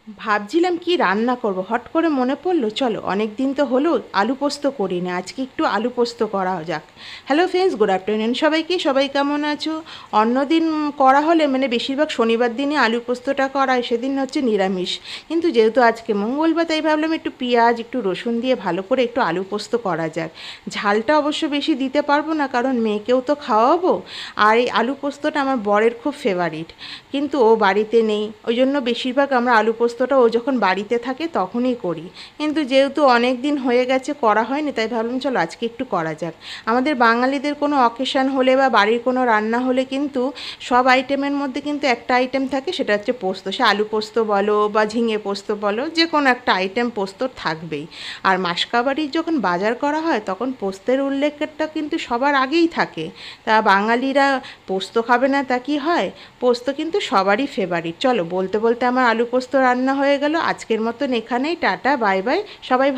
ভাবছিলাম কি রান্না করব, হট করে মনে পড়লো চলো অনেক দিন তো হলো আলু পোস্ত করি না, আজকে একটু আলু পোস্ত করা যাক। হ্যালো ফ্রেন্ডস, গুড আফটারনুন সবাইকে। সবাই কেমন আছো? অন্যদিন করা হলে মানে বেশিরভাগ শনিবার দিনই আলু পোস্তটা করায়, সেদিন হচ্ছে নিরামিষ। কিন্তু যেহেতু আজকে মঙ্গলবার, তাই ভাবলাম একটু পেঁয়াজ একটু রসুন দিয়ে ভালো করে একটু আলু পোস্ত করা যাক। ঝালটা অবশ্য বেশি দিতে পারবো না, কারণ মেয়েকেও তো খাওয়াবো। আর এই আলু পোস্তটা আমার বরের খুব ফেভারিট, কিন্তু ও বাড়িতে নেই, ওই জন্য বেশিরভাগ আমরা আলু পোস্তটা ও যখন বাড়িতে থাকে তখনই করি। কিন্তু যেহেতু অনেক দিন হয়ে গেছে করা হয়নি, তাই ভাবলাম চলো আজকে একটু করা যাক। আমাদের বাঙালিদের কোনো অকেশান হলে বা বাড়ির কোনো রান্না হলে কিন্তু সব আইটেমের মধ্যে কিন্তু একটা আইটেম থাকে, সেটা হচ্ছে পোস্ত। সে আলু পোস্ত বলো বা ঝিঙে পোস্ত বলো, যে কোনো একটা আইটেম পোস্ত থাকবেই। আর মাসকাবারির যখন বাজার করা হয় তখন পোস্তের উল্লেখটা কিন্তু সবার আগেই থাকে। তা বাঙালিরা পোস্ত খাবে না তা কি হয়? পোস্ত কিন্তু সবারই ফেভারিট। চলো বলতে বলতে আমার আলু পোস্ত রান্না হয়ে গেল। আজকের মতন এখানেই, টাটা বাই বাই সবাই।